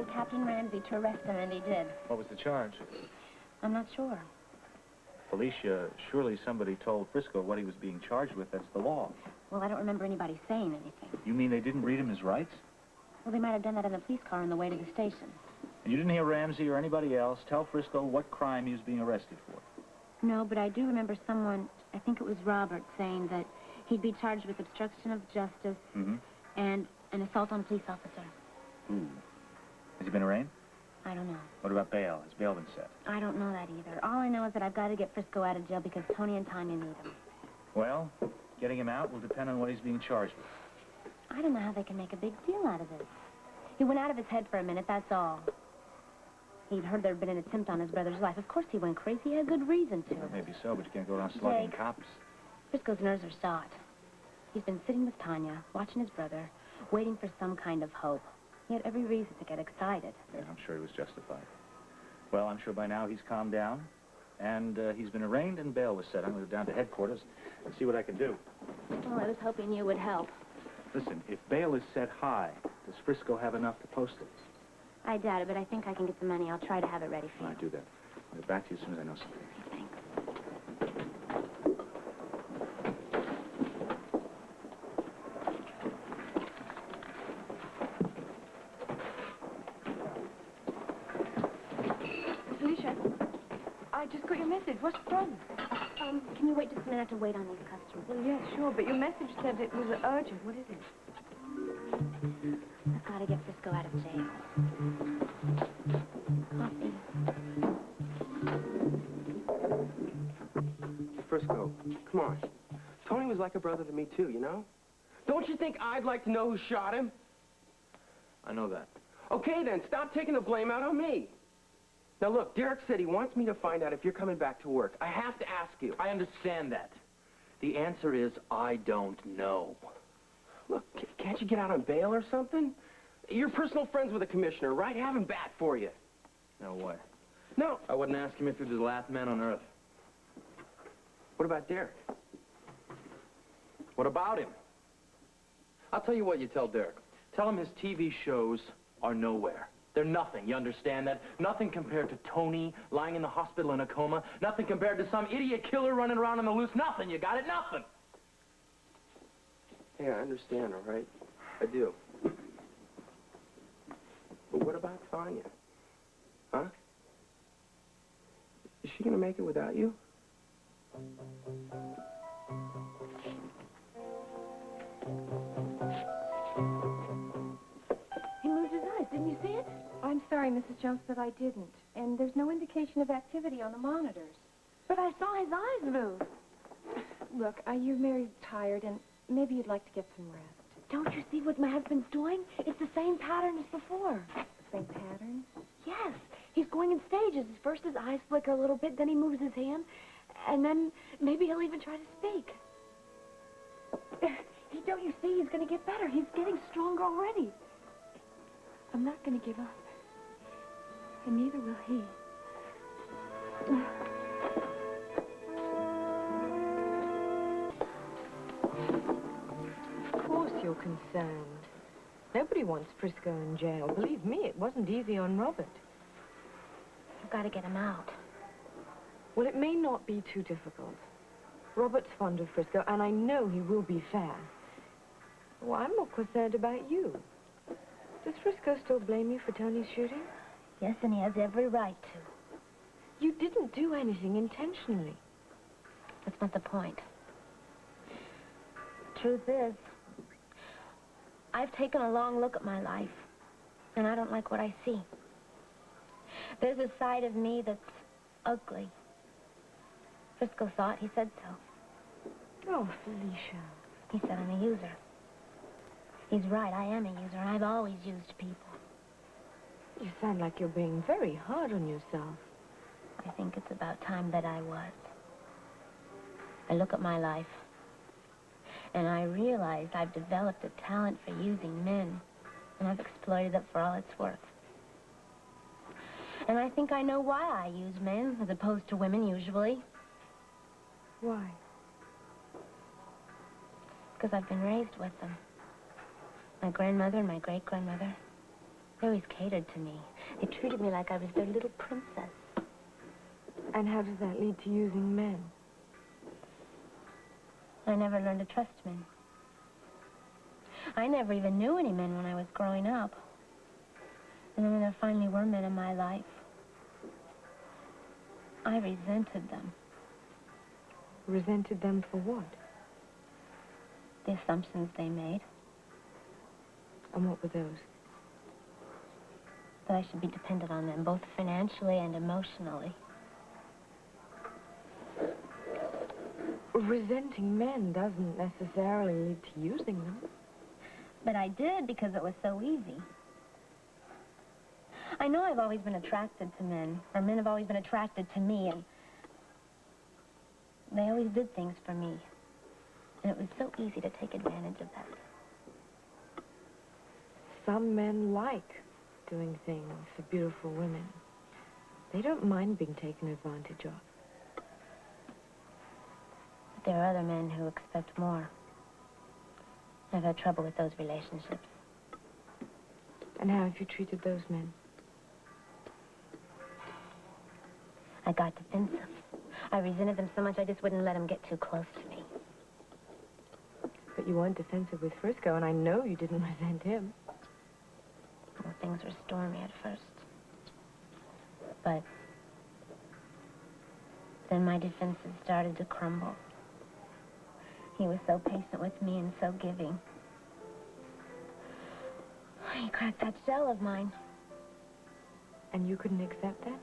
told Captain Ramsey to arrest him, and he did. What was the charge? I'm not sure. Felicia, surely somebody told Frisco what he was being charged with. That's the law. Well, I don't remember anybody saying anything. You mean they didn't read him his rights? Well, they might have done that in the police car on the way to the station. And you didn't hear Ramsey or anybody else tell Frisco what crime he was being arrested for? No, but I do remember someone, I think it was Robert, saying that he'd be charged with obstruction of justice and an assault on a police officer. Ooh. Has he been arraigned? I don't know. What about bail? Has bail been set? I don't know that either. All I know is that I've got to get Frisco out of jail because Tony and Tania need him. Well, getting him out will depend on what he's being charged with. I don't know how they can make a big deal out of this. He went out of his head for a minute, that's all. He'd heard there'd been an attempt on his brother's life. Of course he went crazy. He had good reason to. Well, maybe so, but you can't go around slugging cops. Frisco's nerves are shot. He's been sitting with Tania, watching his brother, waiting for some kind of hope. He had every reason to get excited. Yeah, I'm sure he was justified. Well, I'm sure by now he's calmed down, and he's been arraigned and bail was set. I'm going to go down to headquarters and see what I can do. Well, I was hoping you would help. Listen, if bail is set high, does Frisco have enough to post it? I doubt it, but I think I can get the money. I'll try to have it ready for you. I'll do that. I'll get back to you as soon as I know something. Thanks. Felicia, I just got your message. What's the problem? Can you wait just a minute to wait on these customers? Well, yeah, sure, but your message said it was urgent. What is it? I've got to get Frisco out of jail. Coffee. Frisco, come on. Tony was like a brother to me, too, you know? Don't you think I'd like to know who shot him? I know that. Okay, then, stop taking the blame out on me. Now, look, Derek said he wants me to find out if you're coming back to work. I have to ask you. I understand that. The answer is, I don't know. Look, can't you get out on bail or something? You're personal friends with the commissioner, right? Have him back for you. No way. No. I wouldn't ask him if he was the last man on Earth. What about Derek? What about him? I'll tell you what you tell Derek. Tell him his TV shows are nowhere. They're nothing, you understand that? Nothing compared to Tony lying in the hospital in a coma. Nothing compared to some idiot killer running around on the loose. Nothing, you got it? Nothing. Hey, I understand, all right? I do. But what about Tanya? Huh? Is she gonna make it without you? He moved his eyes. Didn't you see it? I'm sorry, Mrs. Jones, but I didn't. And there's no indication of activity on the monitors. But I saw his eyes move. Look, you're very tired, and maybe you'd like to get some rest. Don't you see what my husband's doing? It's the same pattern as before. The same pattern? Yes. He's going in stages. First his eyes flicker a little bit, then he moves his hand, and then maybe he'll even try to speak. Don't you see? He's going to get better. He's getting stronger already. I'm not going to give up. And neither will he. Of course you're concerned. Nobody wants Frisco in jail. Believe me, it wasn't easy on Robert. I've got to get him out. Well, it may not be too difficult. Robert's fond of Frisco, and I know he will be fair. Well, I'm more concerned about you. Does Frisco still blame you for Tony's shooting? Yes, and he has every right to. You didn't do anything intentionally. That's not the point. Truth is, I've taken a long look at my life, and I don't like what I see. There's a side of me that's ugly. Frisco saw it. He said so. Oh, Felicia. He said I'm a user. He's right. I am a user, and I've always used people. You sound like you're being very hard on yourself. I think it's about time that I was. I look at my life, and I realize I've developed a talent for using men, and I've exploited it for all it's worth. And I think I know why I use men as opposed to women usually. Why? Because I've been raised with them. My grandmother and my great-grandmother. They always catered to me. They treated me like I was their little princess. And how does that lead to using men? I never learned to trust men. I never even knew any men when I was growing up. And then when there finally were men in my life, I resented them. Resented them for what? The assumptions they made. And what were those? That I should be dependent on them, both financially and emotionally. Resenting men doesn't necessarily lead to using them. But I did because it was so easy. I know I've always been attracted to men, or men have always been attracted to me, and they always did things for me. And it was so easy to take advantage of that. Some men like doing things for beautiful women. They don't mind being taken advantage of. But there are other men who expect more. I've had trouble with those relationships. And how have you treated those men? I got defensive. I resented them so much I just wouldn't let them get too close to me. But you weren't defensive with Frisco, and I know you didn't resent him. Well, things were stormy at first. But then my defenses started to crumble. He was so patient with me and so giving. He cracked that shell of mine. And you couldn't accept that?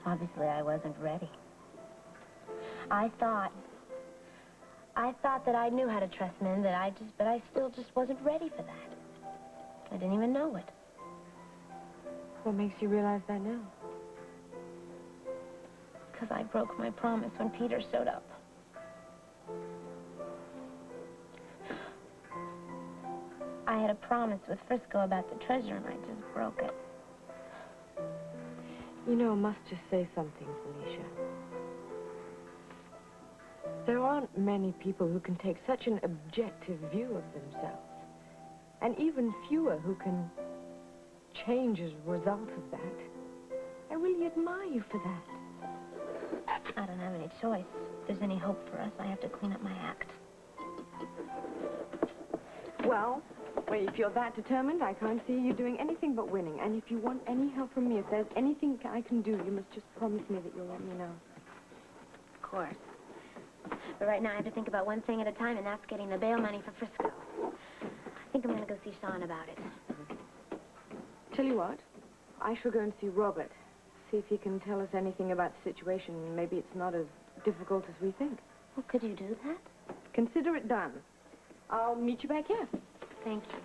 Obviously, I wasn't ready. I thought that I knew how to trust men, but I still just wasn't ready for that. I didn't even know it. What makes you realize that now? Because I broke my promise when Peter showed up. I had a promise with Frisco about the treasure, and I just broke it. You know, I must just say something, Felicia. There aren't many people who can take such an objective view of themselves. And even fewer who can change as a result of that. I really admire you for that. I don't have any choice. If there's any hope for us, I have to clean up my act. Well, if you're that determined, I can't see you doing anything but winning. And if you want any help from me, if there's anything I can do, you must just promise me that you'll let me know. Of course. But right now I have to think about one thing at a time, and that's getting the bail money for Frisco. I think I'm going to go see Sean about it. Tell you what, I shall go and see Robert. See if he can tell us anything about the situation. Maybe it's not as difficult as we think. Well, could you do that? Consider it done. I'll meet you back here. Thank you.